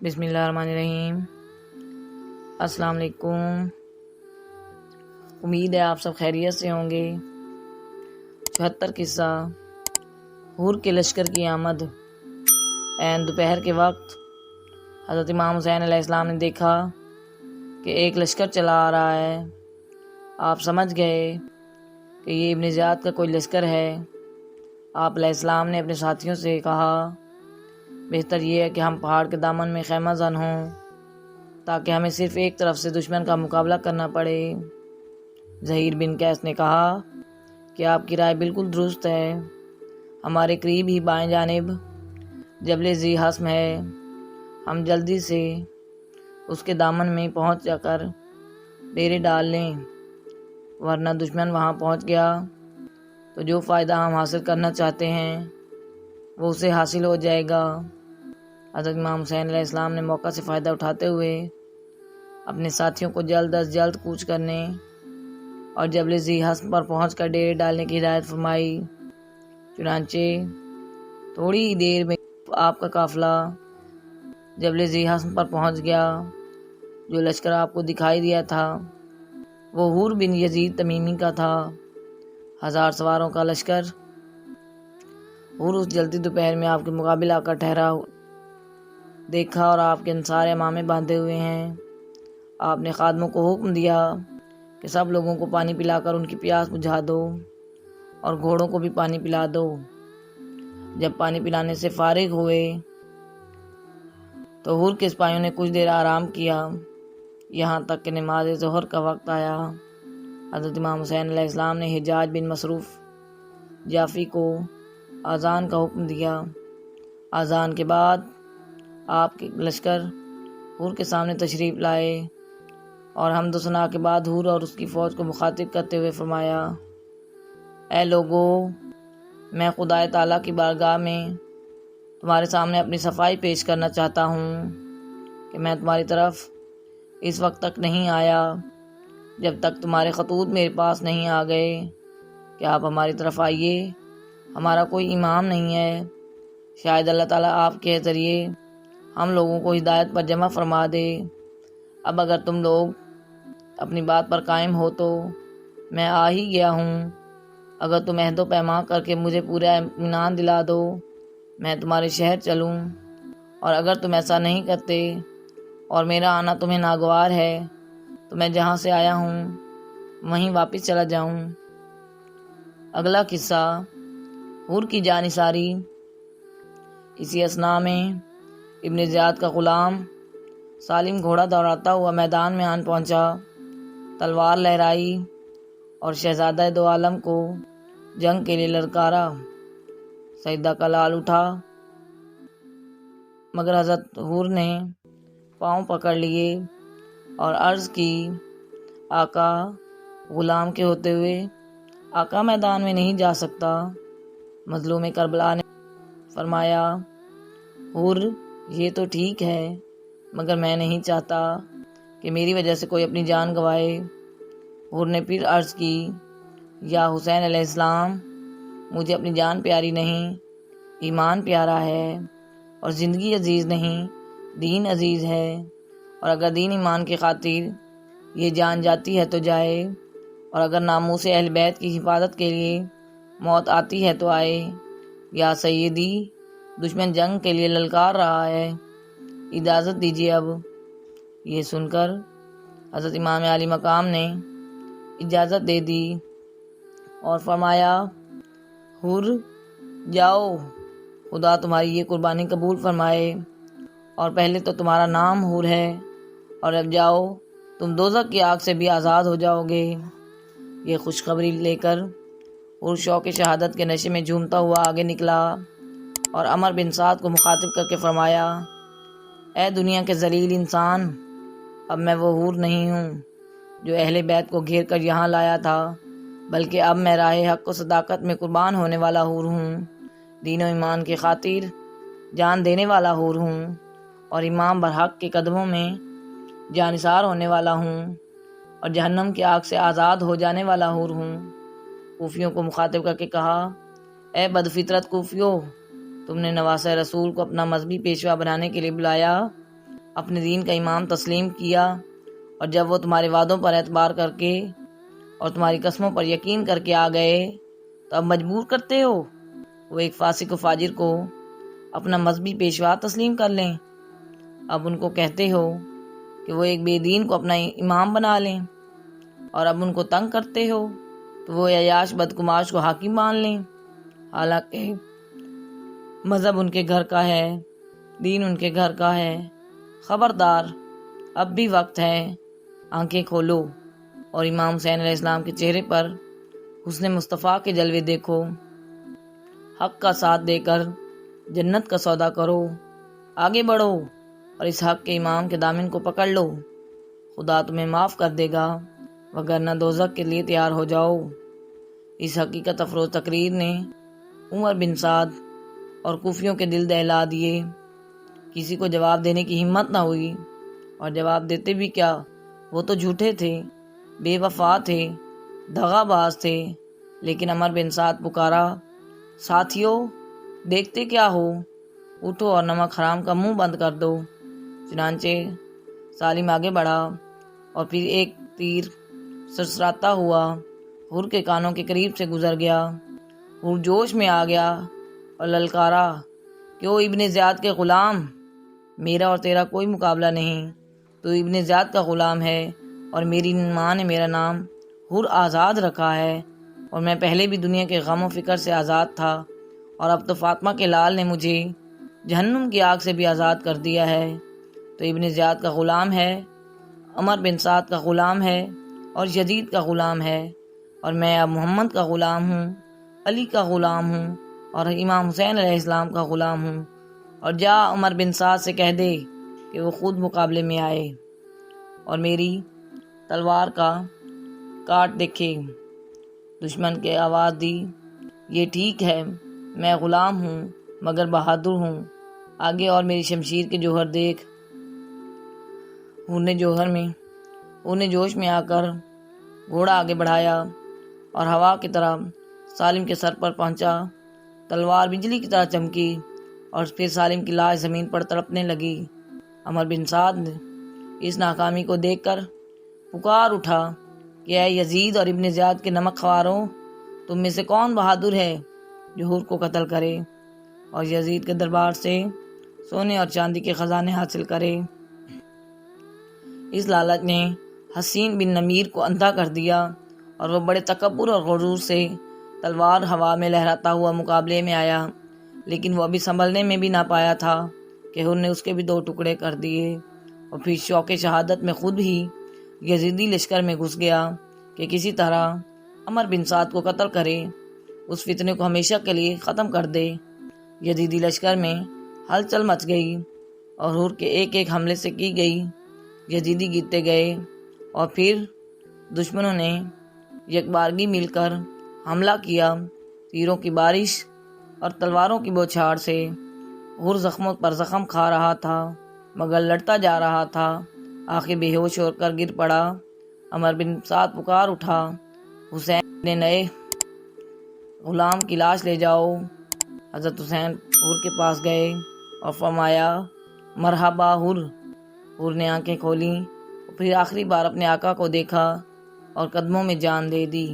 بسم اللہ الرحمن الرحیم۔ السلام علیکم، امید ہے آپ سب خیریت سے ہوں گے۔ 74 قصہ حور کے لشکر کی آمد۔ عین دوپہر کے وقت حضرت امام حسین علیہ السلام نے دیکھا کہ ایک لشکر چلا آ رہا ہے۔ آپ سمجھ گئے کہ یہ ابن زیاد کا کوئی لشکر ہے۔ آپ علیہ السلام نے اپنے ساتھیوں سے کہا بہتر یہ ہے کہ ہم پہاڑ کے دامن میں خیمہ زن ہوں تاکہ ہمیں صرف ایک طرف سے دشمن کا مقابلہ کرنا پڑے۔ ظہیر بن قیس نے کہا کہ آپ کی رائے بالکل درست ہے۔ ہمارے قریب ہی بائیں جانب جبل ذی حسم ہے، ہم جلدی سے اس کے دامن میں پہنچ جا کر ڈیرے ڈال لیں، ورنہ دشمن وہاں پہنچ گیا تو جو فائدہ ہم حاصل کرنا چاہتے ہیں وہ اسے حاصل ہو جائے گا۔ حضرت امام حسین علیہ السلام نے موقع سے فائدہ اٹھاتے ہوئے اپنے ساتھیوں کو جلد از جلد کوچ کرنے اور جبل ذی حسم پر پہنچ کر ڈیرے ڈالنے کی ہدایت فرمائی۔ چنانچہ تھوڑی ہی دیر میں آپ کا قافلہ جبل ذی حسم پر پہنچ گیا۔ جو لشکر آپ کو دکھائی دیا تھا وہ حور بن یزید تمیمی کا تھا، 1000 سواروں کا لشکر۔ حور اس جلتی دوپہر میں آپ کے مقابل آ کر ٹھہرا دیکھا اور آپ کے انصار امامے باندھے ہوئے ہیں۔ آپ نے خادموں کو حکم دیا کہ سب لوگوں کو پانی پلا کر ان کی پیاس بجھا دو اور گھوڑوں کو بھی پانی پلا دو۔ جب پانی پلانے سے فارغ ہوئے تو حور کے سپاہیوں نے کچھ دیر آرام کیا، یہاں تک کہ نماز ظہر کا وقت آیا۔ حضرت امام حسین علیہ السلام نے حجاج بن مصروف جعفی کو اذان کا حکم دیا۔ اذان کے بعد آپ کے لشکر حور کے سامنے تشریف لائے اور حمد و ثنا کے بعد حور اور اس کی فوج کو مخاطب کرتے ہوئے فرمایا، اے لوگو، میں خدائے تعالیٰ کی بارگاہ میں تمہارے سامنے اپنی صفائی پیش کرنا چاہتا ہوں کہ میں تمہاری طرف اس وقت تک نہیں آیا جب تک تمہارے خطوط میرے پاس نہیں آ گئے کہ آپ ہماری طرف آئیے۔ ہمارا کوئی امام نہیں ہے، شاید اللہ تعالیٰ آپ کے ذریعے ہم لوگوں کو ہدایت پر جمع فرما دے۔ اب اگر تم لوگ اپنی بات پر قائم ہو تو میں آ ہی گیا ہوں۔ اگر تم عہد و پیمان کر کے مجھے پورا اطمینان دلا دو میں تمہارے شہر چلوں، اور اگر تم ایسا نہیں کرتے اور میرا آنا تمہیں ناگوار ہے تو میں جہاں سے آیا ہوں وہیں واپس چلا جاؤں۔ اگلا قصہ حور کی جانثاری۔ اسی اثناء میں ابن زیاد کا غلام سالم گھوڑا دوڑاتا ہوا میدان میں آن پہنچا، تلوار لہرائی اور شہزادہ دو عالم کو جنگ کے لیے للکارا۔ سجدہ کا لال اٹھا مگر حضرت حور نے پاؤں پکڑ لیے اور عرض کی، آقا، غلام کے ہوتے ہوئے آقا میدان میں نہیں جا سکتا۔ مظلوم کربلا نے فرمایا، حور، یہ تو ٹھیک ہے مگر میں نہیں چاہتا کہ میری وجہ سے کوئی اپنی جان گنوائے۔ حور نے پھر عرض کی، یا حسین علیہ السلام، مجھے اپنی جان پیاری نہیں، ایمان پیارا ہے، اور زندگی عزیز نہیں، دین عزیز ہے، اور اگر دین ایمان کی خاطر یہ جان جاتی ہے تو جائے، اور اگر ناموس اہل بیت کی حفاظت کے لیے موت آتی ہے تو آئے۔ یا سیدی، دشمن جنگ کے لیے للکار رہا ہے، اجازت دیجیے اب۔ یہ سن کر حضرت امام علی مقام نے اجازت دے دی اور فرمایا، حور، جاؤ، خدا تمہاری یہ قربانی قبول فرمائے، اور پہلے تو تمہارا نام حور ہے اور اب جاؤ، تم دوزخ کی آگ سے بھی آزاد ہو جاؤ گے۔ یہ خوشخبری لے کر حور شوق شہادت کے نشے میں جھومتا ہوا آگے نکلا اور عمر بن سعد کو مخاطب کر کے فرمایا، اے دنیا کے ذلیل انسان، اب میں وہ حور نہیں ہوں جو اہل بیت کو گھیر کر یہاں لایا تھا، بلکہ اب میں راہ حق و صداقت میں قربان ہونے والا حور ہوں، دین و ایمان کی خاطر جان دینے والا حور ہوں، اور امام برحق کے قدموں میں جانثار ہونے والا ہوں، اور جہنم کی آگ سے آزاد ہو جانے والا حور ہوں۔ کوفیوں کو مخاطب کر کے کہا، اے بدفطرت کوفیوں، تم نے نواسہ رسول کو اپنا مذہبی پیشوا بنانے کے لیے بلایا اپنے دین کا امام تسلیم کیا، اور جب وہ تمہارے وعدوں پر اعتبار کر کے اور تمہاری قسموں پر یقین کر کے آ گئے تو اب مجبور کرتے ہو وہ ایک فاسق و فاجر کو اپنا مذہبی پیشوا تسلیم کر لیں۔ اب ان کو کہتے ہو کہ وہ ایک بے دین کو اپنا امام بنا لیں، اور اب ان کو تنگ کرتے ہو تو وہ عیاش بدگماش کو حاکم مان لیں، حالانکہ مذہب ان کے گھر کا ہے، دین ان کے گھر کا ہے۔ خبردار، اب بھی وقت ہے، آنکھیں کھولو اور امام حسین علیہ السلام کے چہرے پر حسن مصطفیٰ کے جلوے دیکھو۔ حق کا ساتھ دے کر جنت کا سودا کرو، آگے بڑھو اور اس حق کے امام کے دامن کو پکڑ لو، خدا تمہیں معاف کر دے گا، وگرنہ دوزخ کے لیے تیار ہو جاؤ۔ اس حقیقت افروز تقریر نے عمر بن سعد اور کوفیوں کے دل دہلا دیے۔ کسی کو جواب دینے کی ہمت نہ ہوئی، اور جواب دیتے بھی کیا، وہ تو جھوٹے تھے، بے وفا تھے، دغا باز تھے۔ لیکن عمر بن سعد پکارا، ساتھیو دیکھتے کیا ہو، اٹھو اور نمک حرام کا منہ بند کر دو۔ چنانچہ سالم آگے بڑھا اور پھر ایک تیر سرسراتا ہوا حر کے کانوں کے قریب سے گزر گیا۔ حر جوش میں آ گیا اور للکارا، کیوں ابن زیاد کے غلام، میرا اور تیرا کوئی مقابلہ نہیں، تو ابن زیاد کا غلام ہے اور میری ماں نے میرا نام حر آزاد رکھا ہے، اور میں پہلے بھی دنیا کے غم و فکر سے آزاد تھا، اور اب تو فاطمہ کے لال نے مجھے جہنم کی آگ سے بھی آزاد کر دیا ہے۔ تو ابن زیاد کا غلام ہے، عمر بن سعد کا غلام ہے اور یزید کا غلام ہے، اور میں اب محمد کا غلام ہوں، علی کا غلام ہوں اور امام حسین علیہ السلام کا غلام ہوں۔ اور جا عمر بن سعد سے کہہ دے کہ وہ خود مقابلے میں آئے اور میری تلوار کا کاٹ دیکھے۔ دشمن کے آواز دی، یہ ٹھیک ہے، میں غلام ہوں مگر بہادر ہوں، آگے اور میری شمشیر کے جوہر دیکھ۔ حر نے جوش میں آ کر گھوڑا آگے بڑھایا اور ہوا کی طرح سالم کے سر پر پہنچا۔ تلوار بجلی کی طرح چمکی اور پھر سالم کی لاش زمین پر تڑپنے لگی۔ عمر بن سعد اس ناکامی کو دیکھ کر پکار اٹھا کہ اے یزید اور ابن زیاد کے نمک خواروں، تم میں سے کون بہادر ہے جو حر کو قتل کرے اور یزید کے دربار سے سونے اور چاندی کے خزانے حاصل کرے۔ اس لالچ نے حسین بن نمیر کو اندھا کر دیا اور وہ بڑے تکبر اور غرور سے تلوار ہوا میں لہراتا ہوا مقابلے میں آیا، لیکن وہ ابھی سنبھلنے میں بھی نہ پایا تھا کہ حر نے اس کے بھی 2 ٹکڑے کر دیے، اور پھر شوق شہادت میں خود ہی یزیدی لشکر میں گھس گیا کہ کسی طرح عمر بن سعد کو قتل کرے، اس فتنے کو ہمیشہ کے لیے ختم کر دے۔ یزیدی لشکر میں ہلچل مچ گئی اور حر کے ایک ایک حملے سے کی گئی یزیدی گرتے گئے، اور پھر دشمنوں نے یکبارگی مل کر حملہ کیا۔ تیروں کی بارش اور تلواروں کی بوچھاڑ سے حر زخموں پر زخم کھا رہا تھا مگر لڑتا جا رہا تھا، آخر بے ہوش ہو کر گر پڑا۔ عمر بن سعد پکار اٹھا، حسین نے نئے غلام کی لاش لے جاؤ۔ حضرت حسین حر کے پاس گئے اور فرمایا، مرحبا حر۔ حر نے آنکھیں کھولیں، پھر آخری بار اپنے آقا کو دیکھا اور قدموں میں جان دے دی۔